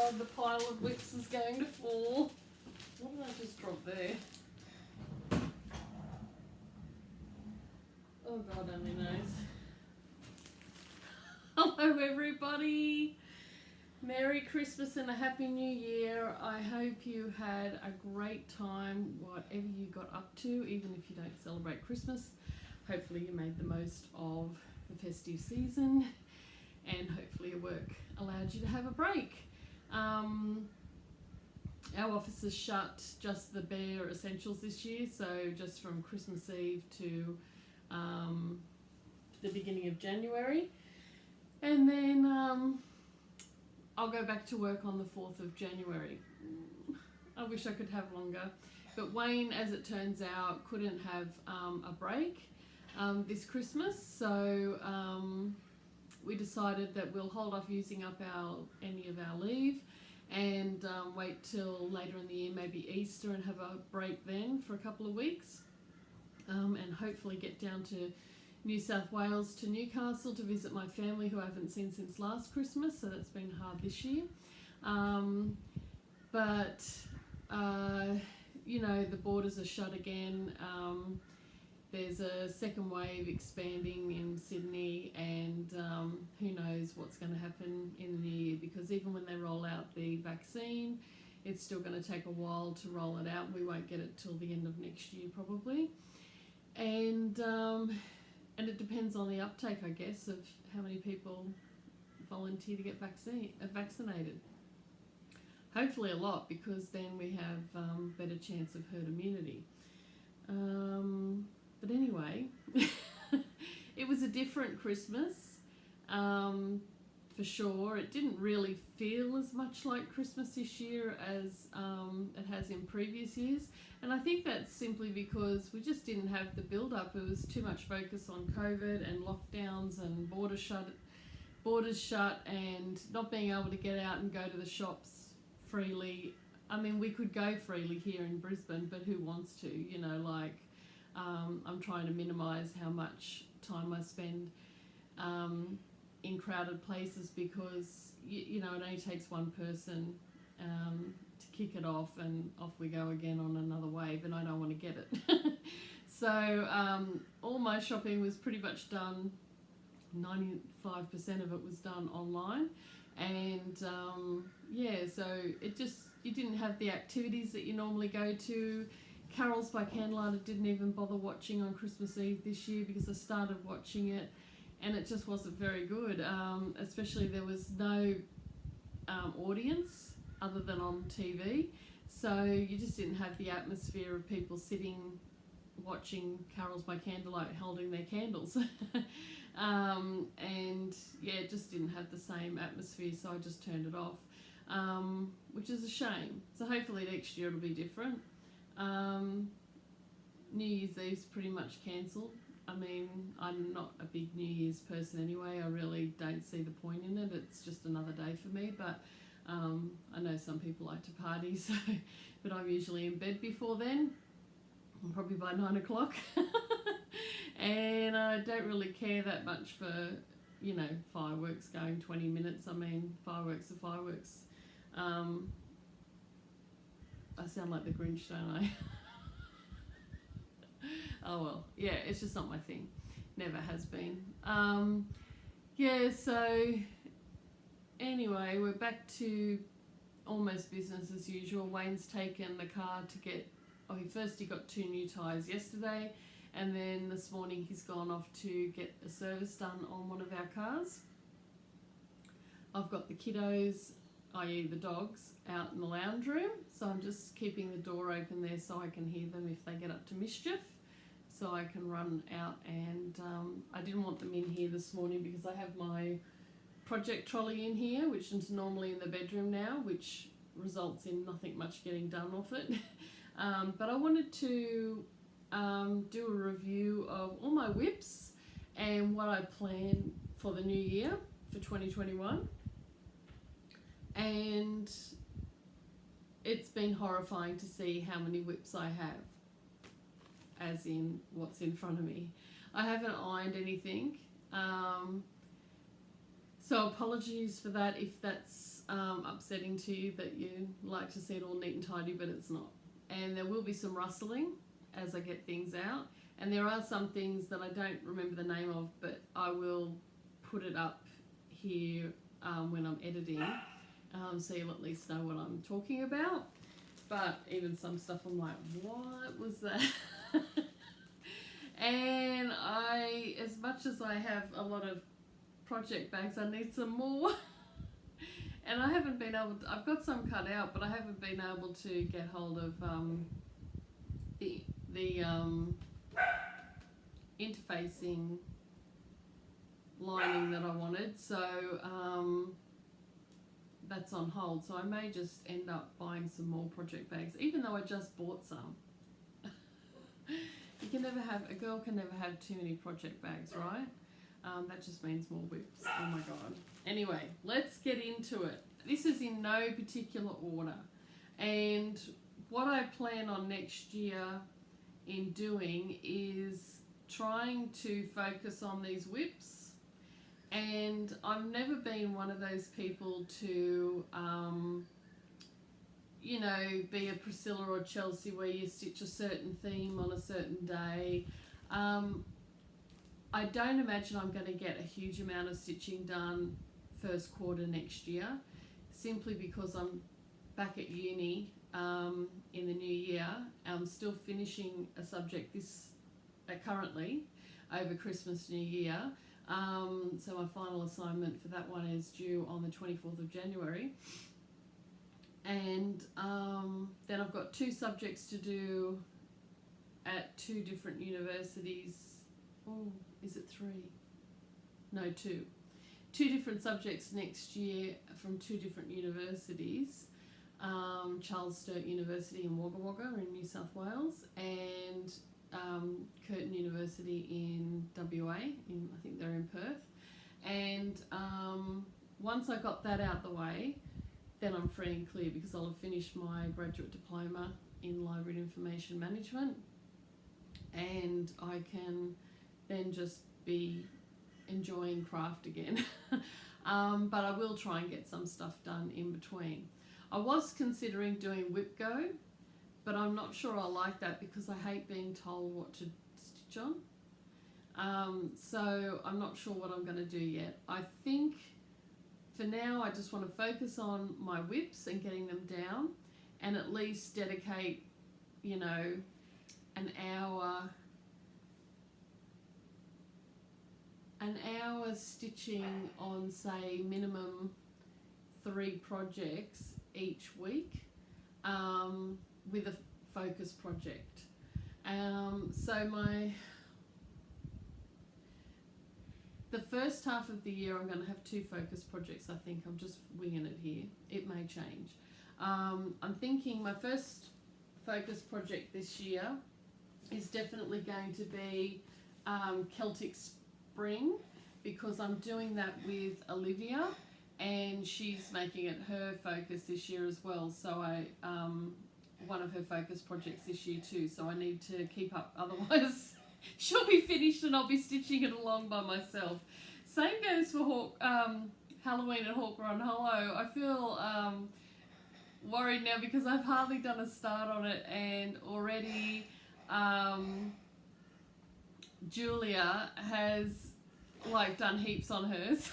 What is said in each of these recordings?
god, the pile of WIPs is going to fall. What did I just drop there? Oh god, only knows. Hello everybody! Merry Christmas and a Happy New Year. I hope you had a great time, whatever you got up to, even if you don't celebrate Christmas. Hopefully you made the most of the festive season and hopefully your work allowed you to have a break. Our office is shut, just the bare essentials this year, so just from Christmas Eve to the beginning of January. And then I'll go back to work on the 4th of January. I wish I could have longer. But Wayne, as it turns out, couldn't have a break this Christmas, so we decided that we'll hold off using up any of our leave and wait till later in the year, maybe Easter, and have a break then for a couple of weeks, and hopefully get down to New South Wales to Newcastle to visit my family who I haven't seen since last Christmas, so that's been hard this year. But you know, the borders are shut again. There's a second wave expanding in Sydney, and who knows what's going to happen in the new year, because even when they roll out the vaccine, it's still going to take a while to roll it out. We won't get it till the end of next year probably. And it depends on the uptake, I guess, of how many people volunteer to get vaccinated. Hopefully a lot, because then we have better chance of herd immunity. But anyway, it was a different Christmas, for sure. It didn't really feel as much like Christmas this year as it has in previous years. And I think that's simply because we just didn't have the build-up. It was too much focus on COVID and lockdowns and borders shut and not being able to get out and go to the shops freely. I mean, we could go freely here in Brisbane, but who wants to? You know, like, I'm trying to minimise how much time I spend in crowded places, because, you know, it only takes one person to kick it off, and off we go again on another wave, and I don't want to get it. So all my shopping was pretty much done, 95% of it was done online, and yeah, so you didn't have the activities that you normally go to. Carols by Candlelight I didn't even bother watching on Christmas Eve this year, because I started watching it and it just wasn't very good, especially there was no audience other than on TV, so you just didn't have the atmosphere of people sitting watching Carols by Candlelight holding their candles. And yeah, it just didn't have the same atmosphere, so I just turned it off, which is a shame. So hopefully next year it'll be different. New Year's Eve's pretty much cancelled. I mean, I'm not a big New Year's person anyway. I really don't see the point in it. It's just another day for me, but I know some people like to party, so but I'm usually in bed before then, probably by 9 o'clock. And I don't really care that much for, you know, fireworks going 20 minutes. I mean, fireworks are fireworks. I sound like the Grinch, don't I? Oh well, yeah, it's just not my thing. Never has been. Yeah, so anyway, we're back to almost business as usual. Wayne's taken the car to get, he got 2 new tyres yesterday, and then this morning he's gone off to get a service done on one of our cars. I've got the kiddos, i.e. the dogs, out in the lounge room, so I'm just keeping the door open there so I can hear them if they get up to mischief, so I can run out. And I didn't want them in here this morning because I have my project trolley in here, which is normally in the bedroom now, which results in nothing much getting done off it. But I wanted to do a review of all my WIPs and what I plan for the new year for 2021. And it's been horrifying to see how many WIPs I have, as in what's in front of me. I haven't ironed anything, So apologies for that if that's upsetting to you, that you like to see it all neat and tidy, but it's not. And there will be some rustling as I get things out. And there are some things that I don't remember the name of, but I will put it up here when I'm editing, so you'll at least know what I'm talking about. But even some stuff I'm like, what was that? And as much as I have a lot of project bags, I need some more. And I haven't been able to, I've got some cut out, but I haven't been able to get hold of the interfacing lining that I wanted, so that's on hold. So I may just end up buying some more project bags, even though I just bought some. A girl can never have too many project bags, right? That just means more WIPs. Oh my god. Anyway, let's get into it. This is in no particular order, and what I plan on next year in doing is trying to focus on these WIPs. And I've never been one of those people to you know, be a Priscilla or Chelsea where you stitch a certain theme on a certain day. I don't imagine I'm going to get a huge amount of stitching done first quarter next year, simply because I'm back at uni in the new year. I'm still finishing a subject currently over Christmas, New Year. So my final assignment for that one is due on the 24th of January. And then I've got 2 subjects to do at 2 different universities. Oh, is it 3? No, 2. 2 different subjects next year from 2 different universities. Charles Sturt University in Wagga Wagga in New South Wales, and Curtin University in WA, I think they're in Perth. And once I got that out the way, then I'm free and clear, because I'll have finished my graduate diploma in library and information management, and I can then just be enjoying craft again. But I will try and get some stuff done in between. I was considering doing WIP Go, but I'm not sure I like that, because I hate being told what to stitch on. So I'm not sure what I'm going to do yet. I think for now I just want to focus on my WIPs and getting them down, and at least dedicate, you know, an hour stitching on, say, minimum 3 projects each week, with a focus project. So the first half of the year I'm going to have 2 focus projects. I think I'm just winging it here. It may change. I'm thinking my first focus project this year is definitely going to be Celtic Spring, because I'm doing that with Olivia, and she's making it her focus this year as well. So one of her focus projects this year too. So I need to keep up, otherwise she'll be finished and I'll be stitching it along by myself. Same goes for Halloween at Hawker on Hollow. I feel worried now, because I've hardly done a start on it, and already Julia has done heaps on hers.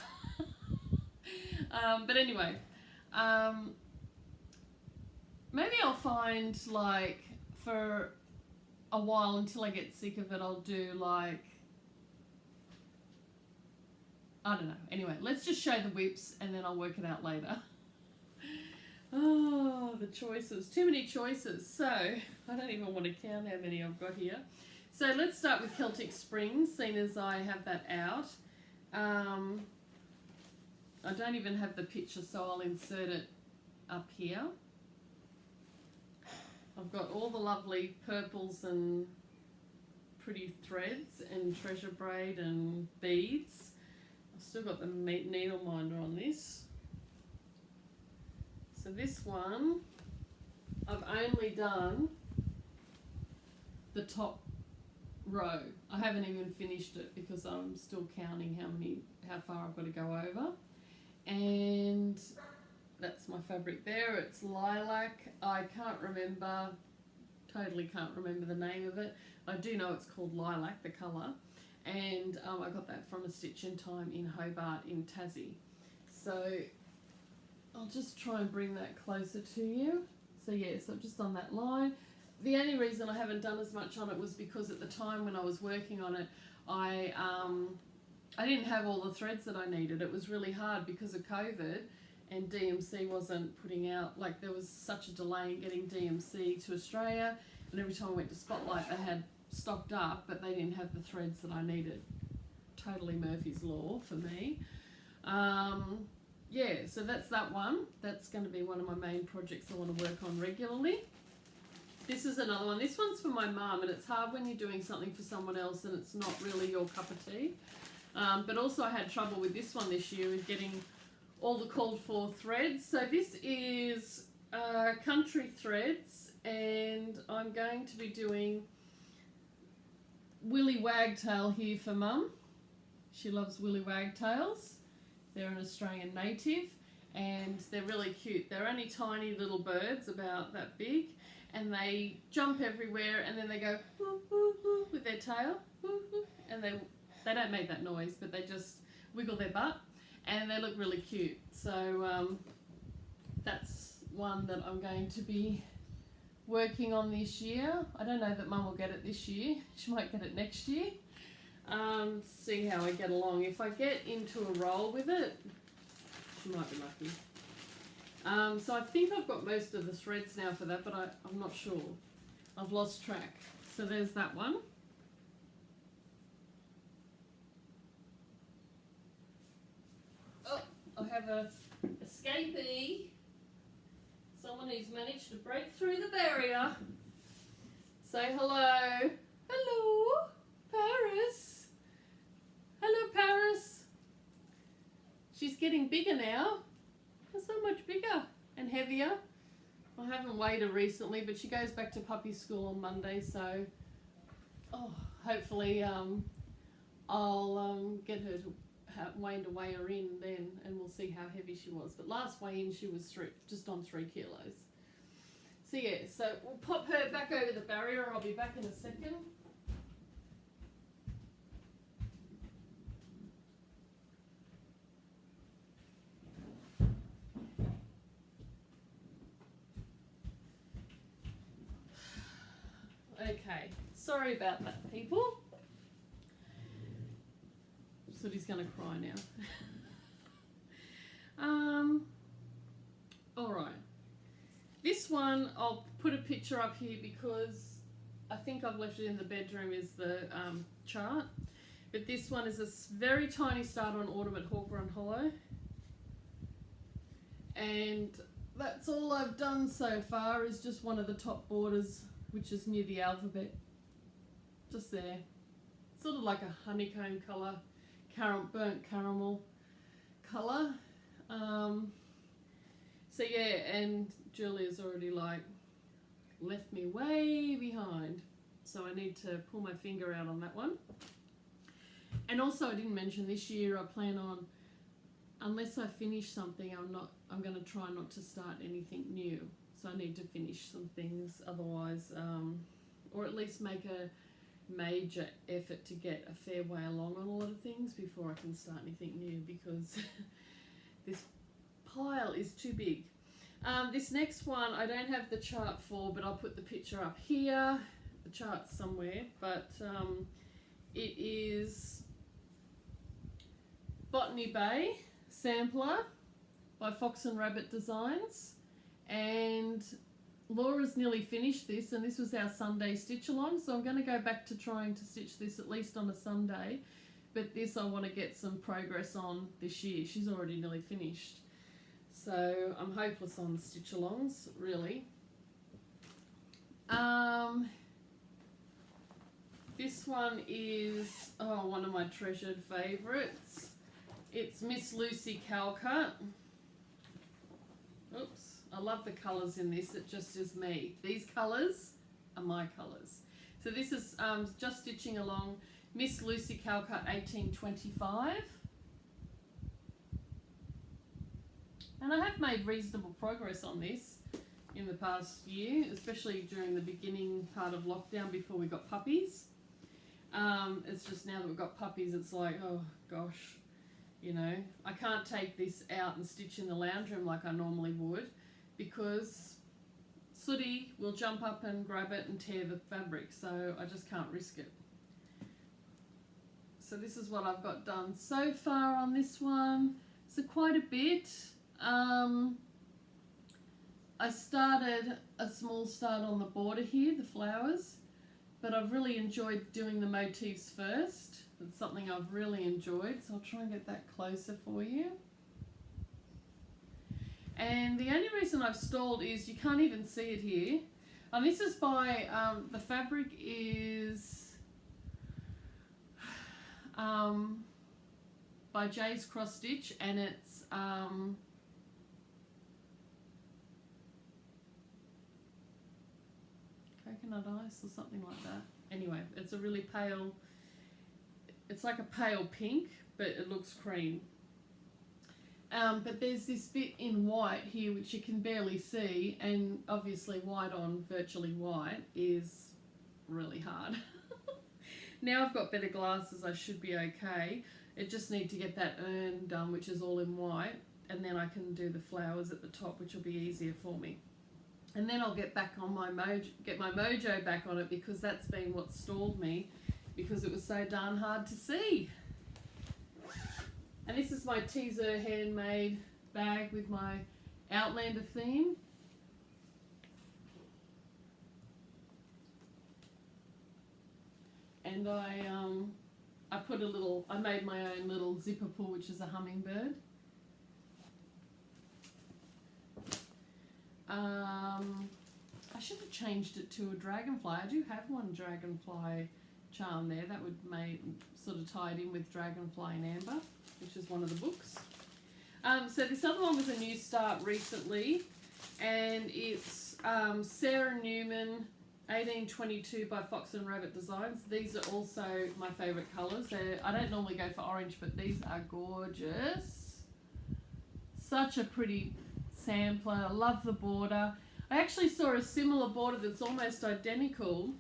But anyway, maybe I'll find, for a while, until I get sick of it, I'll do I don't know. Anyway, let's just show the WIPs and then I'll work it out later. Oh, the choices. Too many choices. So, I don't even want to count how many I've got here. So let's start with Celtic Springs, seeing as I have that out. I don't even have the picture, so I'll insert it up here. I've got all the lovely purples and pretty threads and treasure braid and beads. I've still got the needle minder on this. So this one, I've only done the top row. I haven't even finished it, because I'm still counting how far I've got to go over. and that's my fabric there. It's lilac. I totally can't remember the name of it. I do know it's called lilac, the colour, and I got that from a Stitch in Time in Hobart in Tassie. So I'll just try and bring that closer to you. So yeah, so just on that line. The only reason I haven't done as much on it was because at the time when I was working on it, I didn't have all the threads that I needed. It was really hard because of COVID, and DMC wasn't putting out, like there was such a delay in getting DMC to Australia, and every time I went to Spotlight they had stocked up, but they didn't have the threads that I needed. Totally Murphy's Law for me. Yeah, so that's that one. That's going to be one of my main projects I want to work on regularly. This is another one. This one's for my mum, and it's hard when you're doing something for someone else and it's not really your cup of tea. But also I had trouble with this one this year with getting all the called for threads. So this is country threads, and I'm going to be doing Willy Wagtail here for Mum. She loves Willy Wagtails. They're an Australian native, and they're really cute. They're only tiny little birds, about that big, and they jump everywhere, and then they go woo, woo, woo, with their tail, woo, woo, and they don't make that noise, but they just wiggle their butt, and they look really cute. So that's one that I'm going to be working on this year. I don't know that Mum will get it this year. She might get it next year. See how I get along. If I get into a roll with it, she might be lucky. So I think I've got most of the threads now for that, but I'm not sure. I've lost track. So there's that one. Oh, I have a escapee. Someone who's managed to break through the barrier. Say hello. Hello, Paris. Hello, Paris. She's getting bigger now. So much bigger and heavier. I haven't weighed her recently, but she goes back to puppy school on Monday, so hopefully I'll get her to Wayne to weigh her in then, and we'll see how heavy she was. But last weigh in she was just on 3 kilos. So yeah, so we'll pop her back over the barrier. I'll be back in a second. Okay, sorry about that, people. Sooty's gonna cry now. Alright. This one, I'll put a picture up here because I think I've left it in the bedroom is the chart. But this one is a very tiny start on autumn at Hawker & Hollow. And that's all I've done so far, is just one of the top borders, which is near the alphabet. Just there. Sort of like a honeycomb colour. Burnt caramel colour. So yeah, and Julia's already left me way behind, so I need to pull my finger out on that one. And also I didn't mention this year I plan on, unless I finish something, I'm going to try not to start anything new. So I need to finish some things, otherwise, or at least make a major effort to get a fair way along on a lot of things before I can start anything new, because this pile is too big. This next one I don't have the chart for, but I'll put the picture up here. The chart's somewhere, but it is Botany Bay Sampler by Fox and Rabbit Designs, and Laura's nearly finished this, and this was our Sunday stitch along, so I'm going to go back to trying to stitch this at least on a Sunday, but this I want to get some progress on this year. She's already nearly finished, so I'm hopeless on stitch alongs, really. This one is one of my treasured favourites. It's Miss LucyCalcutta. Oops. I love the colours in this. It just is me. These colours are my colours. So this is just stitching along Miss LucyCalcutta 1825. And I have made reasonable progress on this in the past year, especially during the beginning part of lockdown before we got puppies. It's just now that we've got puppies, it's like, oh gosh, you know, I can't take this out and stitch in the lounge room like I normally would, because Sooty will jump up and grab it and tear the fabric, so I just can't risk it. So this is what I've got done so far on this one. So quite a bit. I started a small start on the border here, the flowers, but I've really enjoyed doing the motifs first. It's something I've really enjoyed, so I'll try and get that closer for you. And the only reason I've stalled is you can't even see it here. And this is by, the fabric is by Jay's Cross Stitch, and it's coconut ice or something like that. Anyway, it's a really pale, it's like a pale pink, but it looks cream. But there's this bit in white here which you can barely see, and obviously white on virtually white is really hard. Now I've got better glasses, I should be okay. I just need to get that urn done, which is all in white, and then I can do the flowers at the top, which will be easier for me. And then I'll get back on my mojo back on it, because that's been what stalled me, because it was so darn hard to see. And this is my teaser handmade bag with my Outlander theme. And I put a little, I made my own little zipper pull, which is a hummingbird. I should have changed it to a dragonfly. I do have one dragonfly charm there. That would sort of tie it in with Dragonfly and Amber, which is one of the books. So this other one was a new start recently, and it's Sarah Newman 1822 by Fox and Rabbit Designs. These are also my favourite colours. I don't normally go for orange, but these are gorgeous. Such a pretty sampler. I love the border. I actually saw a similar border that's almost identical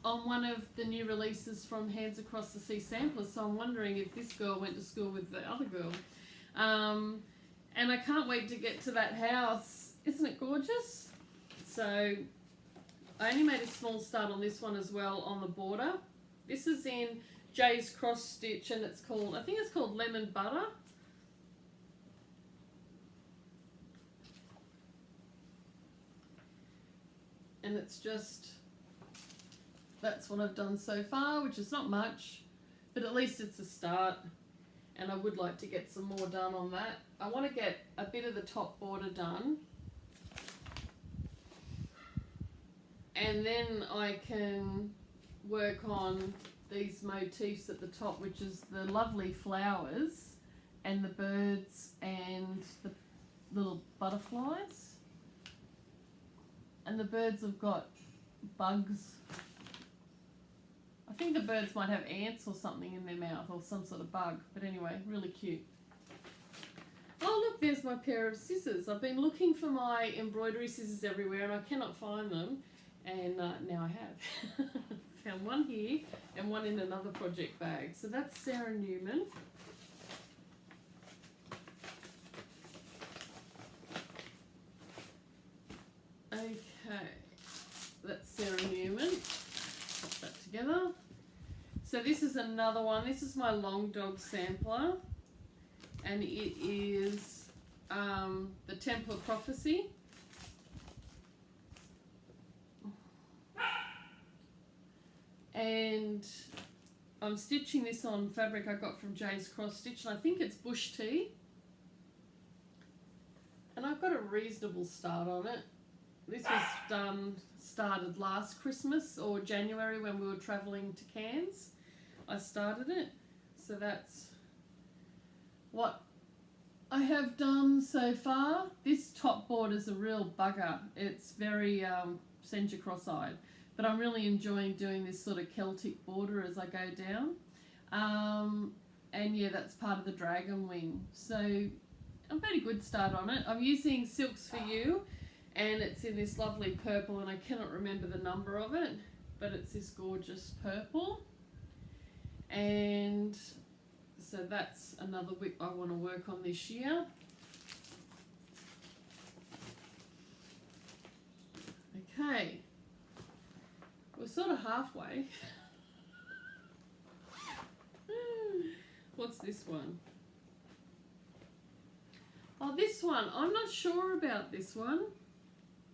on one of the new releases from Hands Across the Sea samplers, so I'm wondering if this girl went to school with the other girl. And I can't wait to get to that house. Isn't it gorgeous? So I only made a small start on this one as well on the border. This is in Jay's Cross Stitch, and it's called, I think it's called Lemon Butter. And it's just, that's what I've done so far, which is not much, but at least it's a start. And I would like to get some more done on that. I want to get a bit of the top border done, and then I can work on these motifs at the top, which is the lovely flowers and the birds and the little butterflies. And the birds have got bugs. I think the birds might have ants or something in their mouth, or some sort of bug. But anyway, really cute. Oh look, there's my pair of scissors. I've been looking for my embroidery scissors everywhere and I cannot find them. And now I have. Found one here and one in another project bag. So that's Sarah Newman. Okay, that's Sarah Newman. Pop that together. So this is another one. This is my Long Dog sampler, and it is the Temple of Prophecy. And I'm stitching this on fabric I got from Jay's Cross Stitch, and I think it's Bush Tea. And I've got a reasonable start on it. This was started last Christmas or January when we were travelling to Cairns. I started it. So that's what I have done so far. This top border's a real bugger. It's very send you cross-eyed. But I'm really enjoying doing this sort of Celtic border as I go down. And yeah, that's part of the dragon wing. So I've had a good start on it. I'm using Silks for You, and it's in this lovely purple, and I cannot remember the number of it, but it's this gorgeous purple. And so that's another WIP I want to work on this year. Okay, we're sort of halfway. What's this one? Oh, this one. I'm not sure about this one.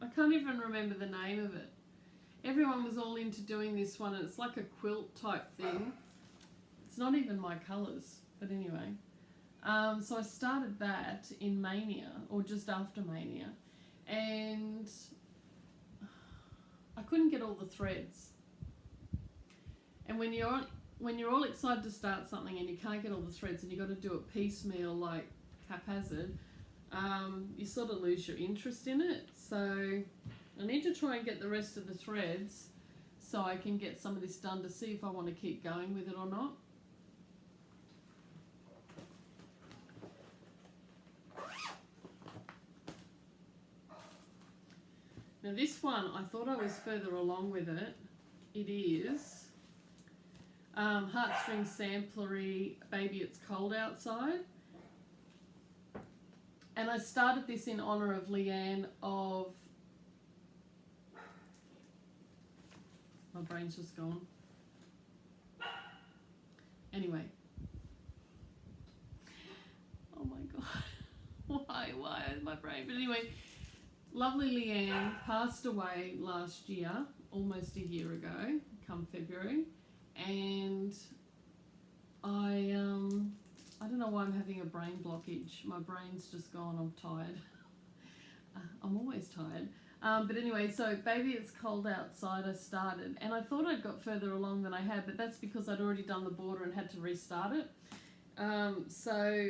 I can't even remember the name of it. Everyone was all into doing this one, and it's like a quilt type thing. It's not even my colours, but anyway. So I started that in Mania, or just after Mania, and I couldn't get all the threads. And when you're all excited to start something and you can't get all the threads and you've got to do it piecemeal, like haphazard, you sort of lose your interest in it. So I need to try and get the rest of the threads so I can get some of this done to see if I want to keep going with it or not. Now this one, I thought I was further along with it. It is Heartstring Samplery, Baby It's Cold Outside. And I started this in honour of Leanne of... My brain's just gone. Anyway. Oh my God. Why is my brain? But anyway, lovely Leanne passed away last year, almost a year ago, come February. And I don't know why I'm having a brain blockage. My brain's just gone, I'm tired. I'm always tired. But anyway, so Baby It's Cold Outside I started, and I thought I'd got further along than I had, but that's because I'd already done the border and had to restart it. So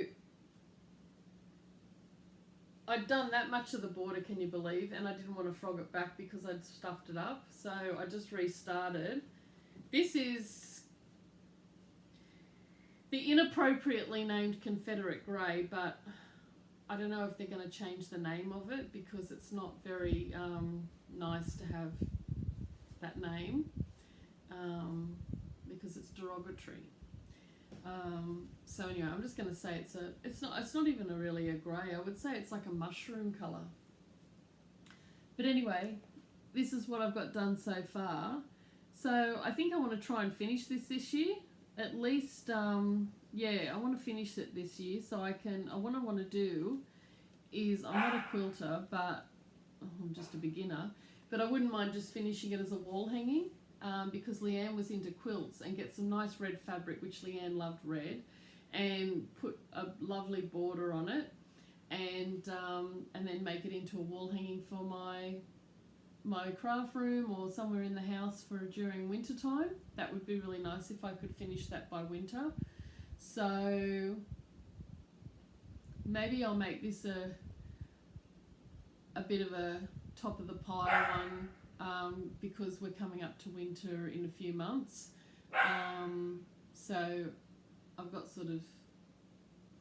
I'd done that much of the border, can you believe, and I didn't want to frog it back because I'd stuffed it up, so I just restarted. This is the inappropriately named Confederate Grey, but I don't know if they're going to change the name of it because it's not very nice to have that name because it's derogatory. So anyway, I'm just going to say it's not even really a grey. I would say it's like a mushroom colour. But anyway, this is what I've got done so far. So I think I want to try and finish this year. At least, yeah, I want to finish it this year so I can, what I want to do is, I'm not a quilter, but I'm just a beginner, but I wouldn't mind just finishing it as a wall hanging because Leanne was into quilts, and get some nice red fabric, which Leanne loved red, and put a lovely border on it, and then make it into a wall hanging for my craft room or somewhere in the house for during winter time. That would be really nice if I could finish that by winter. So maybe I'll make this a bit of a top of the pile one because we're coming up to winter in a few months. So I've got sort of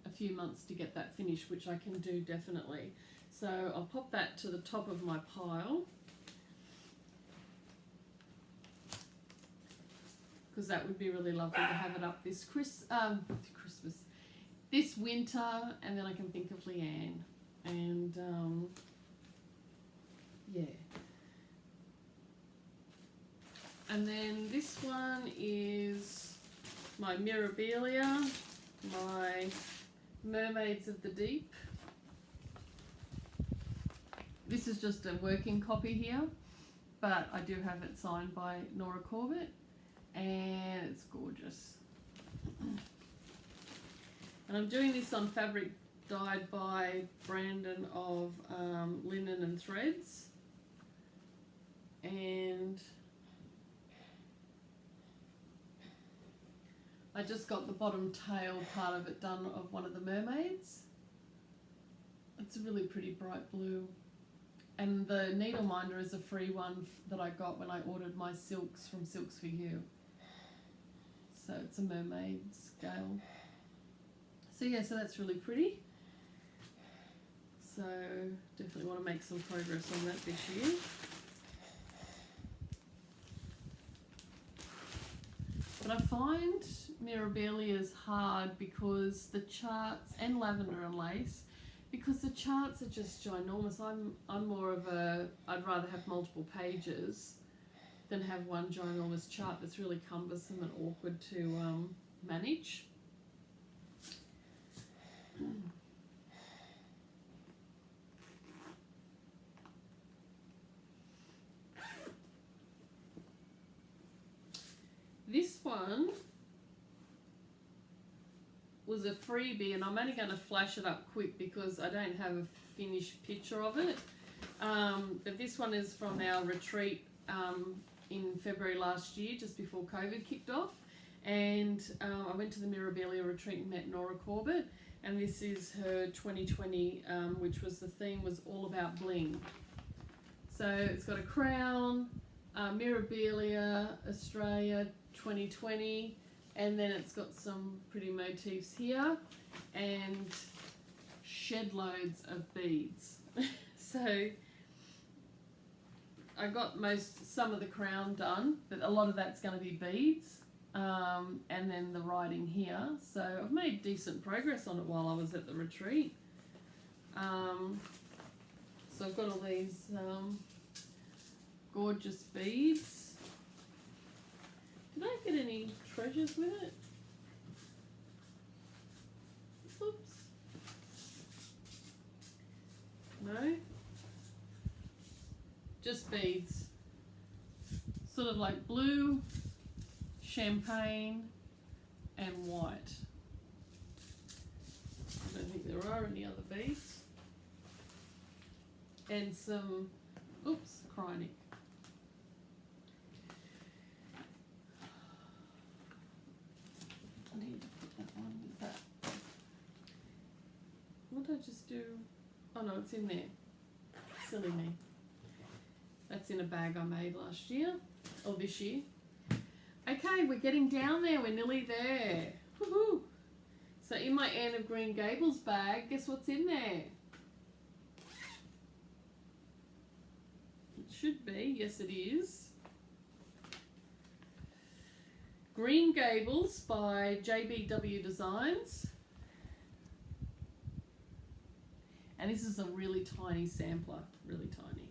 a few months to get that finished, which I can do definitely. So I'll pop that to the top of my pile, because that would be really lovely to have it up this Christmas, this winter, and then I can think of Leanne, and yeah. And then this one is my Mirabelia, my Mermaids of the Deep. This is just a working copy here, but I do have it signed by Nora Corbett, and it's gorgeous. And I'm doing this on fabric dyed by Brandon of Linen and Threads, and I just got the bottom tail part of it done of one of the mermaids. It's a really pretty bright blue. And the needle minder is a free one that I got when I ordered my silks from Silks for You. So it's a mermaid scale. So yeah, so that's really pretty. So definitely want to make some progress on that this year. But I find Mirabelia is hard because the charts, and lavender and lace, because the charts are just ginormous. I'm more of a, I'd rather have multiple pages than have one ginormous chart that's really cumbersome and awkward to manage. This one was a freebie, and I'm only going to flash it up quick because I don't have a finished picture of it. But this one is from our retreat in February last year, just before COVID kicked off. And I went to the Mirabelia retreat and met Nora Corbett. And this is her 2020, which was the theme was all about bling. So it's got a crown, Mirabelia, Australia 2020, and then it's got some pretty motifs here and shed loads of beads. So I got some of the crown done, but a lot of that's going to be beads, and then the writing here. So I've made decent progress on it while I was at the retreat. So I've got all these gorgeous beads. Did I get any treasures with it? Oops. No? Just beads. Sort of like blue, champagne, and white. I don't think there are any other beads. And some, oops, cryonic. I need to put that one with that. What did I just do? Oh no, it's in there. Silly me. That's in a bag I made last year, or this year. Okay, we're getting down there. We're nearly there. Woohoo! So in my Anne of Green Gables bag, guess what's in there? It should be. Yes, it is. Green Gables by JBW Designs. And this is a really tiny sampler. Really tiny.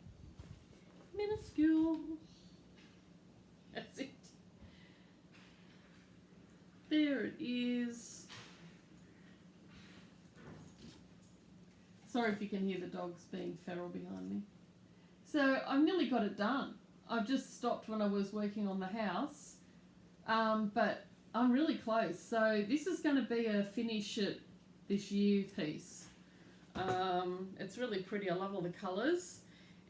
Minuscule. That's it. There it is. Sorry if you can hear the dogs being feral behind me. So I've nearly got it done. I've just stopped when I was working on the house, but I'm really close. So this is going to be a finish it this year piece. It's really pretty. I love all the colours.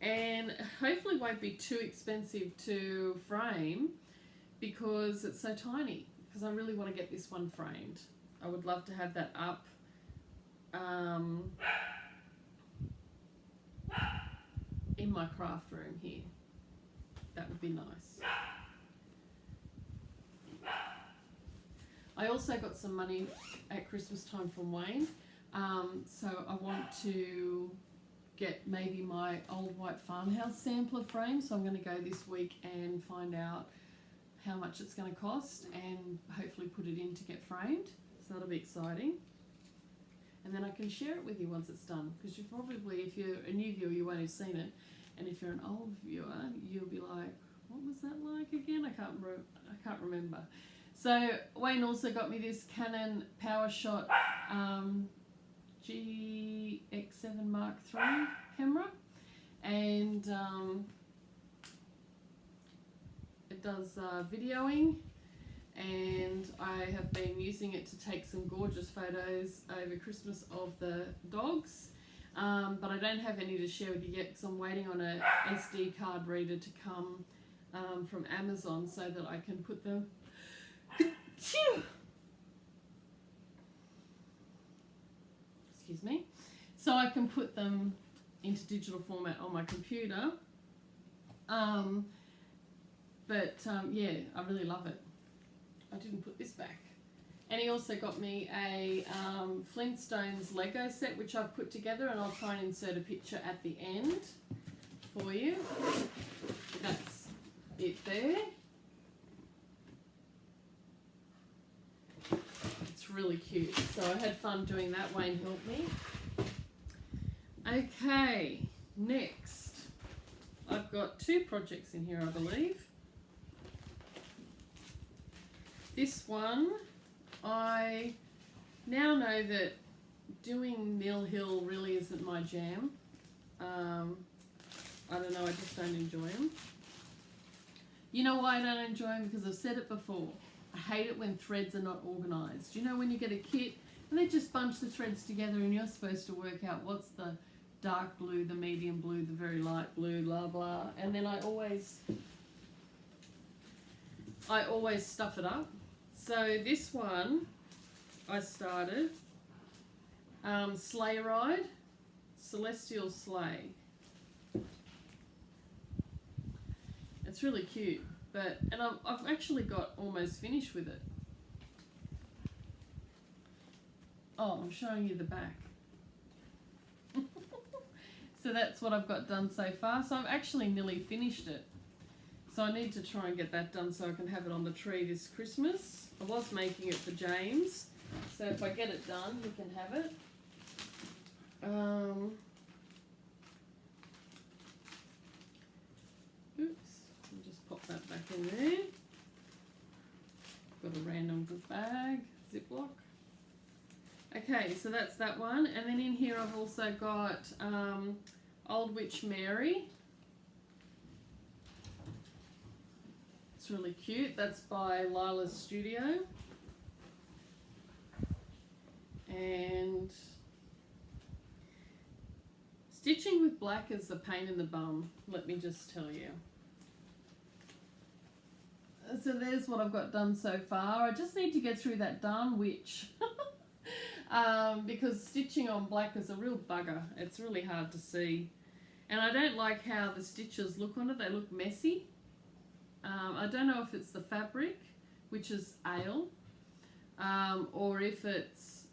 And hopefully won't be too expensive to frame because it's so tiny, because I really want to get this one framed. I would love to have that up in my craft room here. That would be nice. I also got some money at Christmas time from Wayne, so I want to get maybe my old white farmhouse sampler frame, so I'm going to go this week and find out how much it's going to cost and hopefully put it in to get framed. So that'll be exciting. And then I can share it with you once it's done, because you probably, if you're a new viewer, you won't have seen it, and if you're an old viewer, you'll be like, what was that like again? I can't remember. So Wayne also got me this Canon PowerShot GX7 Mark III camera, and it does videoing, and I have been using it to take some gorgeous photos over Christmas of the dogs, but I don't have any to share with you yet because I'm waiting on a SD card reader to come from Amazon so that I can put them excuse me, so I can put them into digital format on my computer. Yeah, I really love it. I didn't put this back. And he also got me a Flintstones Lego set, which I've put together, and I'll try and insert a picture at the end for you. That's it there. It's really cute. So I had fun doing that. Wayne helped me. Okay, next. I've got 2 projects in here, I believe. This one, I now know that doing nil-hill really isn't my jam. I don't know, I just don't enjoy them. You know why I don't enjoy them? Because I've said it before. I hate it when threads are not organised. You know when you get a kit and they just bunch the threads together and you're supposed to work out what's the dark blue, the medium blue, the very light blue, blah blah. And then I always stuff it up. So this one I started Sleigh Ride, Celestial Sleigh. It's really cute, and I've actually got almost finished with it. Oh, I'm showing you the back. So that's what I've got done so far. So I've actually nearly finished it. So I need to try and get that done so I can have it on the tree this Christmas. I was making it for James, so if I get it done, he can have it. Oops, I'll just pop that back in there. Got a random bag, Ziploc. Okay, so that's that one. And then in here I've also got Old Witch Mary. It's really cute. That's by Lila's Studio. And stitching with black is a pain in the bum, let me just tell you. So there's what I've got done so far. I just need to get through that darn witch. Because stitching on black is a real bugger. It's really hard to see. And I don't like how the stitches look on it. They look messy. I don't know if it's the fabric, which is ale, or if it's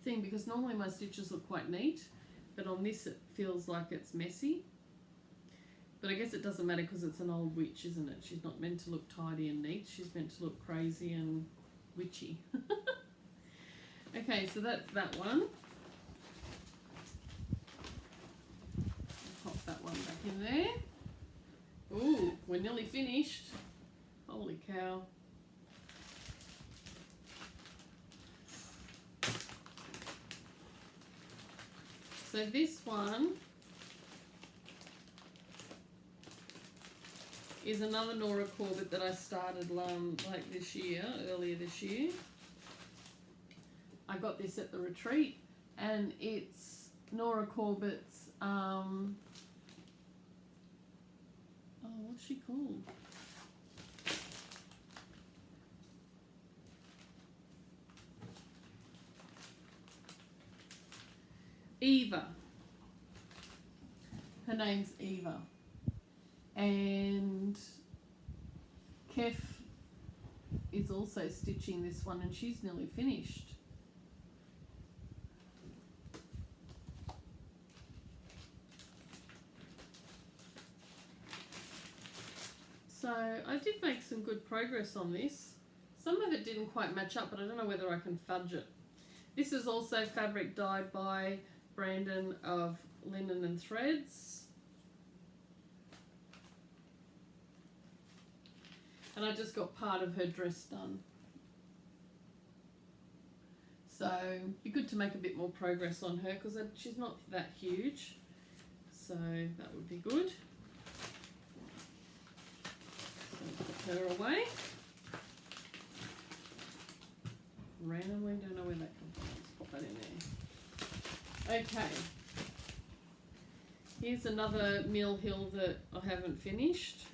thing, because normally my stitches look quite neat, but on this it feels like it's messy. But I guess it doesn't matter because it's an old witch, isn't it? She's not meant to look tidy and neat. She's meant to look crazy and witchy. Okay, so that's that one. Pop that one back in there. Ooh, we're nearly finished. Holy cow. So this one is another Nora Corbett that I started like this year, earlier this year. I got this at the retreat, and it's Nora Corbett's, oh, what's she called? Eva. Her name's Eva. And Kef is also stitching this one, and she's nearly finished. So I did make some good progress on this. Some of it didn't quite match up, but I don't know whether I can fudge it. This is also fabric dyed by Brandon of Linen and Threads. And I just got part of her dress done. So it'd be good to make a bit more progress on her because she's not that huge. So that would be good. Put her away. Randomly, don't know where that comes from. Let's pop that in there. Okay. Here's another Mill Hill that I haven't finished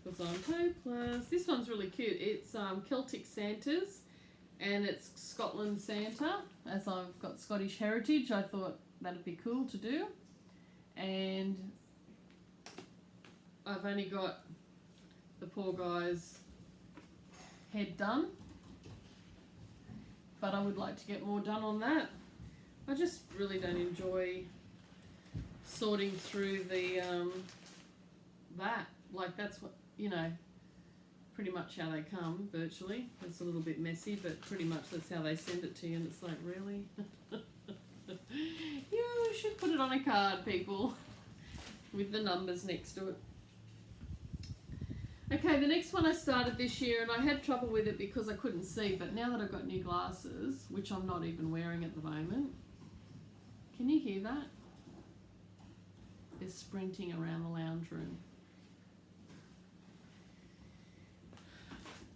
because I'm hopeless. This one's really cute. It's Celtic Santas, and it's Scotland Santa. As I've got Scottish heritage, I thought that'd be cool to do. And I've only got the poor guy's head done. But I would like to get more done on that. I just really don't enjoy sorting through the that. Like that's what, you know, pretty much how they come virtually. It's a little bit messy, but pretty much that's how they send it to you, and it's like, really? You should put it on a card, people, with the numbers next to it. Okay, the next one I started this year, and I had trouble with it because I couldn't see, but now that I've got new glasses, which I'm not even wearing at the moment, can you hear that? They're sprinting around the lounge room.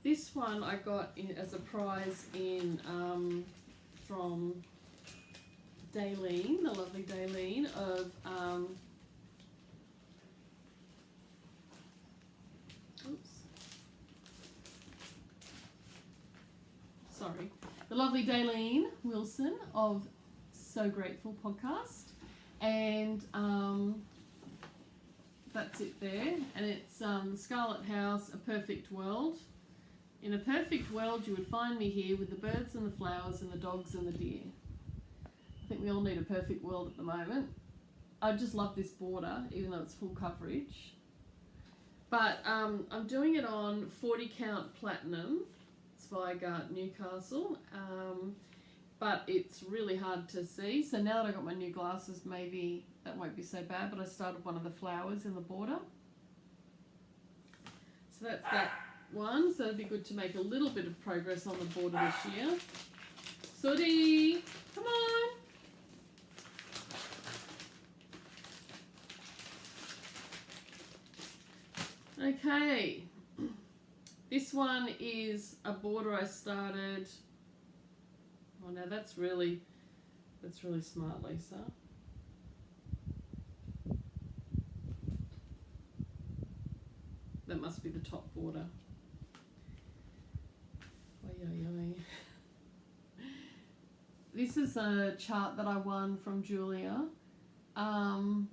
This one I got as a prize in from Daleen, the lovely Daleen of the lovely Daleen Wilson of So Grateful podcast, and that's it there, and it's the Scarlet House, A Perfect World. In a perfect world, you would find me here with the birds and the flowers and the dogs and the deer. I think we all need a perfect world at the moment. I just love this border, even though it's full coverage. But I'm doing it on 40 count platinum. It's by Gart Newcastle. But it's really hard to see. So now that I've got my new glasses, maybe that won't be so bad. But I started one of the flowers in the border. So that's that one. So it'd be good to make a little bit of progress on the border this year. Sooty, come on. Okay, this one is a border I started. Oh no, that's really smart, Lisa. That must be the top border. Oy, oy, oy. This is a chart that I won from Julia, and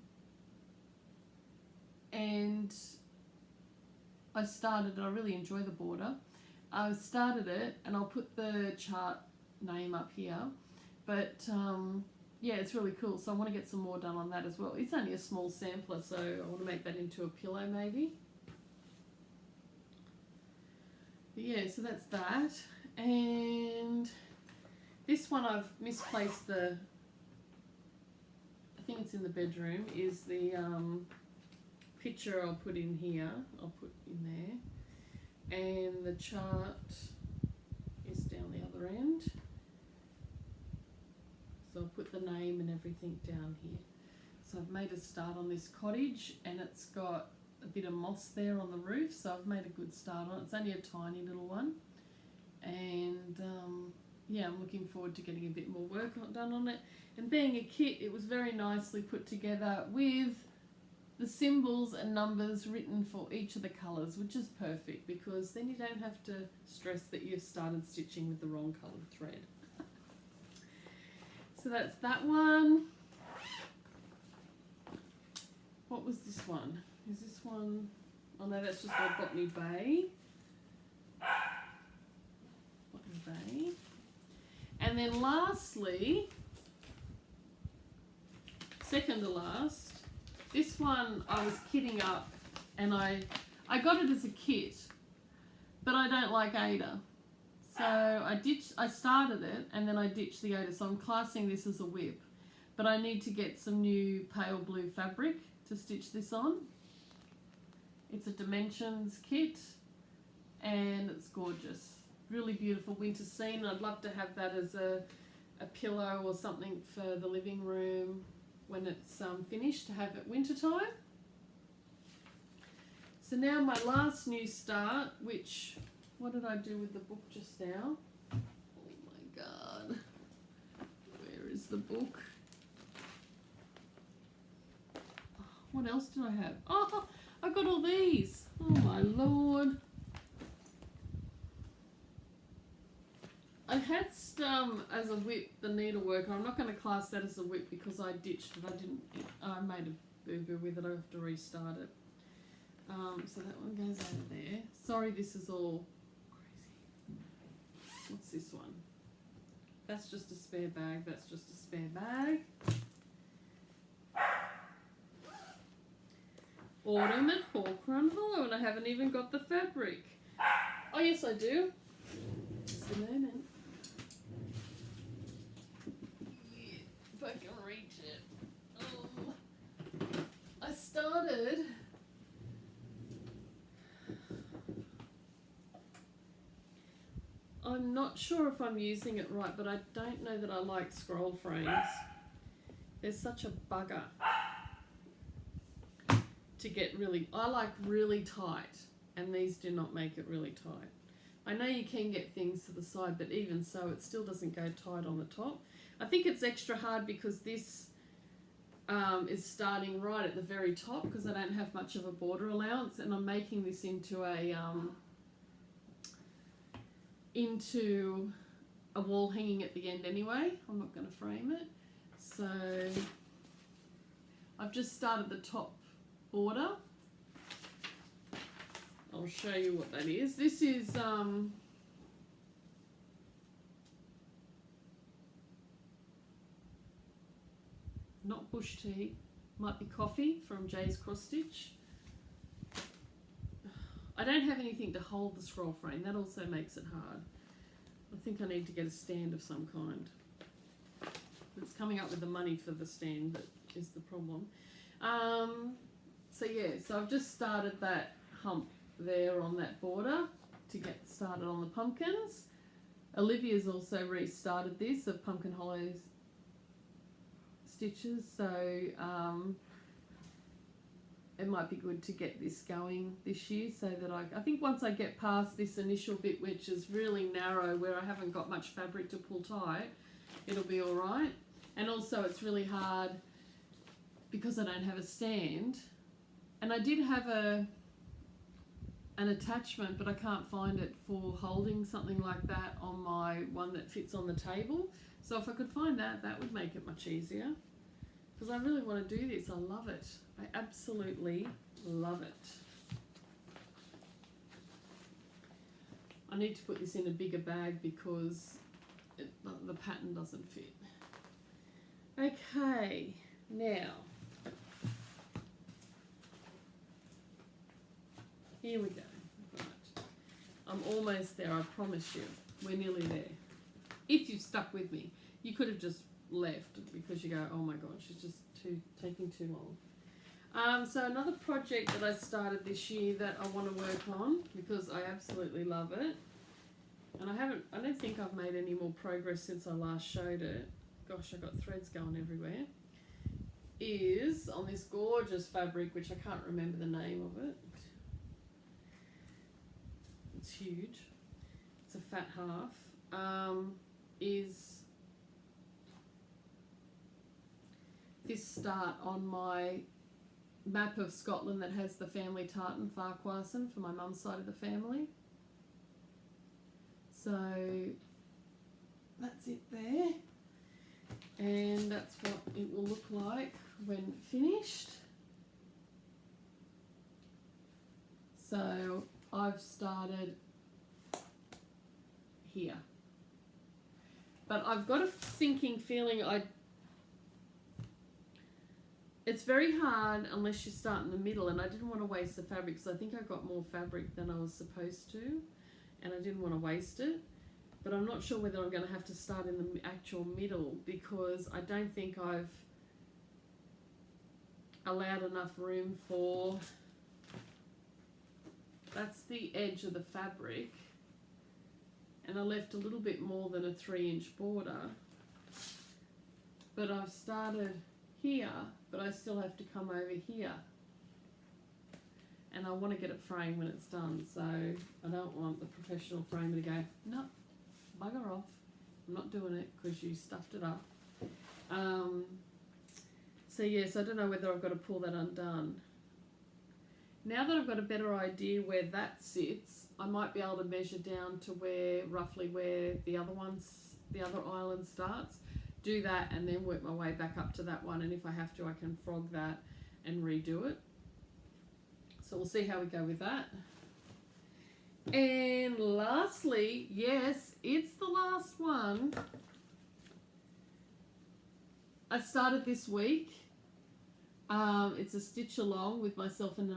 I started it. I really enjoy the border. I started it, and I'll put the chart name up here. But yeah, it's really cool. So I want to get some more done on that as well. It's only a small sampler, so I want to make that into a pillow maybe. But yeah, so that's that. And this one I've misplaced the, I think it's in the bedroom, is the picture I'll put in here. I'll put in there. And the chart is down the other end. So I'll put the name and everything down here. So I've made a start on this cottage, and it's got a bit of moss there on the roof, so I've made a good start on it. It's only a tiny little one. And yeah, I'm looking forward to getting a bit more work done on it. And being a kit, it was very nicely put together with the symbols and numbers written for each of the colours, which is perfect, because then you don't have to stress that you've started stitching with the wrong coloured thread. So that's that one. What was this one? Is this one? Oh no, that's just my Botany Bay. Botany Bay. And then lastly, second to last, this one I was kitting up, and I got it as a kit, but I don't like Ada. So I started it, and then I ditched the Ada, so I'm classing this as a WIP. But I need to get some new pale blue fabric to stitch this on. It's a Dimensions kit, and it's gorgeous. Really beautiful winter scene. I'd love to have that as a pillow or something for the living room when it's finished, to have at winter time. So now my last new start, which, what did I do with the book just now? Oh my God, where is the book? What else did I have? Oh, I got all these. Oh my Lord. I had as a WIP the needlework, and I'm not going to class that as a WIP because I ditched it. I made a boo-boo with it. I have to restart it. So that one goes over there. Sorry, this is all crazy. What's this one? That's just a spare bag. That's just a spare bag. Autumn at Farquharson Hollow, and I haven't even got the fabric. Oh yes, I do. Just a moment. If I can reach it. I started. I'm not sure if I'm using it right, but I don't know that I like scroll frames. They're such a bugger to get really, I like really tight, and these do not make it really tight. I know you can get things to the side, but even so, it still doesn't go tight on the top. I think it's extra hard because this is starting right at the very top because I don't have much of a border allowance, and I'm making this into a wall hanging at the end anyway. I'm not going to frame it. So I've just started the top border. I'll show you what that is. This is not bush tea, might be coffee from Jay's Cross Stitch. I don't have anything to hold the scroll frame, that also makes it hard. I think I need to get a stand of some kind. It's coming up with the money for the stand that is the problem. So yeah, so I've just started that hump there on that border to get started on the pumpkins. Olivia's also restarted this of Pumpkin Hollow stitches, so it might be good to get this going this year so that I think once I get past this initial bit, which is really narrow where I haven't got much fabric to pull tight, it'll be all right. And also it's really hard because I don't have a stand, and I did have an attachment, but I can't find it for holding something like that on my one that fits on the table. So if I could find that, that would make it much easier, because I really want to do this. I love it. I absolutely love it. I need to put this in a bigger bag because the pattern doesn't fit. Okay, now here we go. Right. I'm almost there, I promise you. We're nearly there. If you've stuck with me, you could have just left because you go, oh my god, she's just taking too long. So another project that I started this year that I want to work on because I absolutely love it, and I don't think I've made any more progress since I last showed it. Gosh, I've got threads going everywhere. Is on this gorgeous fabric, which I can't remember the name of it. It's huge. It's a fat half. Is this start on my map of Scotland that has the family tartan Farquharson for my mum's side of the family. So that's it there, and that's what it will look like when finished. So I've started here, but I've got a sinking feeling it's very hard unless you start in the middle, and I didn't want to waste the fabric because I think I got more fabric than I was supposed to, and I didn't want to waste it. But I'm not sure whether I'm going to have to start in the actual middle because I don't think I've allowed enough room for, that's the edge of the fabric, and I left a little bit more than a 3-inch border, but I've started here, but I still have to come over here, and I want to get it framed when it's done, so I don't want the professional framer to go, no, bugger off, I'm not doing it because you stuffed it up. So yes, I don't know whether I've got to pull that undone. Now that I've got a better idea where that sits, I might be able to measure down to roughly where the other island starts, do that, and then work my way back up to that one, and if I have to I can frog that and redo it. So we'll see how we go with that. And lastly, yes, it's the last one. I started this week. It's a stitch along with myself and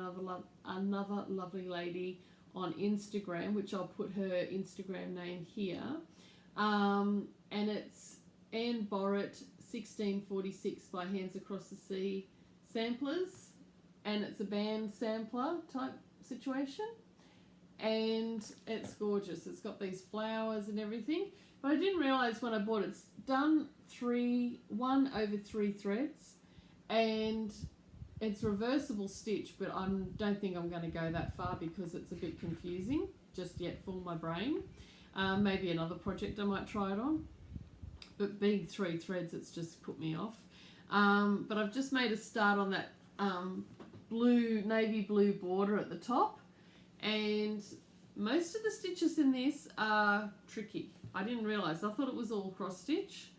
another lovely lady on Instagram, which I'll put her Instagram name here. And it's Anne Borret 1646 by Hands Across the Sea Samplers, and it's a band sampler type situation, and it's gorgeous. It's got these flowers and everything, but I didn't realise when I bought it, it's done 1 over 3 threads, and it's reversible stitch, but I don't think I'm going to go that far because it's a bit confusing just yet for my brain. Maybe another project I might try it on, but being 3 threads, it's just put me off. But I've just made a start on that navy blue border at the top, and most of the stitches in this are tricky. I didn't realise. I thought it was all cross stitch,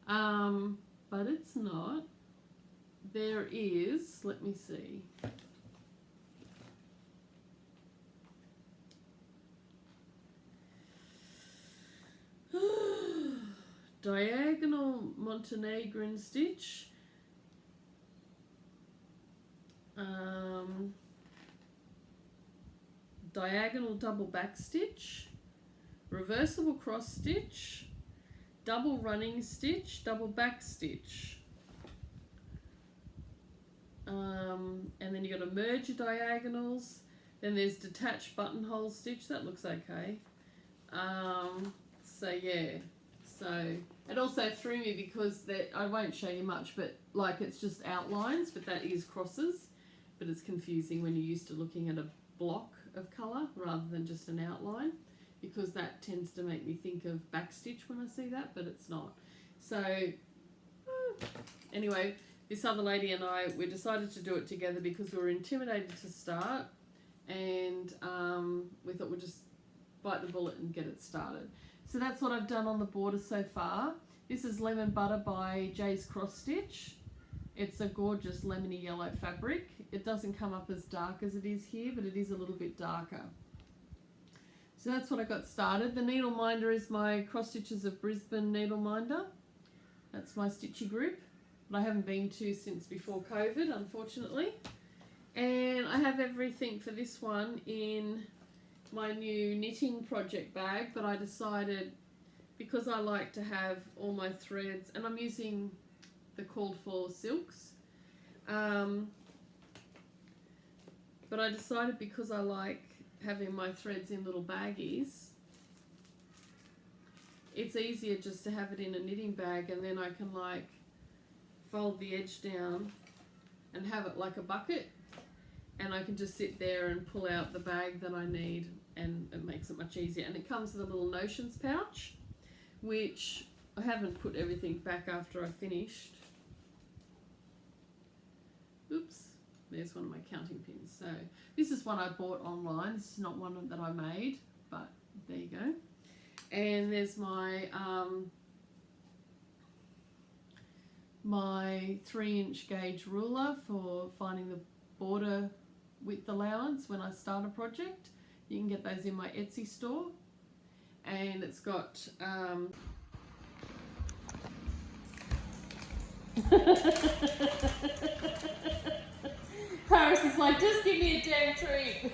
but it's not. There is, let me see. Diagonal Montenegrin stitch, diagonal double back stitch, reversible cross stitch, double running stitch, double back stitch, and then you've got to merge your diagonals. Then there's detached buttonhole stitch. That looks okay. So yeah, so it also threw me because I won't show you much, but like it's just outlines, but that is crosses. But it's confusing when you're used to looking at a block of colour rather than just an outline, because that tends to make me think of backstitch when I see that, but it's not. So anyway, this other lady and I, we decided to do it together because we were intimidated to start, and we thought we'd just bite the bullet and get it started. So that's what I've done on the border so far. This is Lemon Butter by Jay's Cross Stitch. It's a gorgeous lemony yellow fabric. It doesn't come up as dark as it is here, but it is a little bit darker. So that's what I got started. The needle minder is my Cross Stitches of Brisbane needle minder. That's my stitchy group that I haven't been to since before COVID, unfortunately. And I have everything for this one in my new knitting project bag, but I decided, because I like to have all my threads, and I'm using the called for silks, but I decided because I like having my threads in little baggies, it's easier just to have it in a knitting bag, and then I can like fold the edge down and have it like a bucket, and I can just sit there and pull out the bag that I need, and it makes it much easier. And it comes with a little notions pouch, which I haven't put everything back after I finished. Oops, there's one of my counting pins. So this is one I bought online. This is not one that I made, but there you go. And there's my my 3-inch gauge ruler for finding the border width allowance when I start a project. You can get those in my Etsy store. And it's got Paris is like, just give me a damn treat.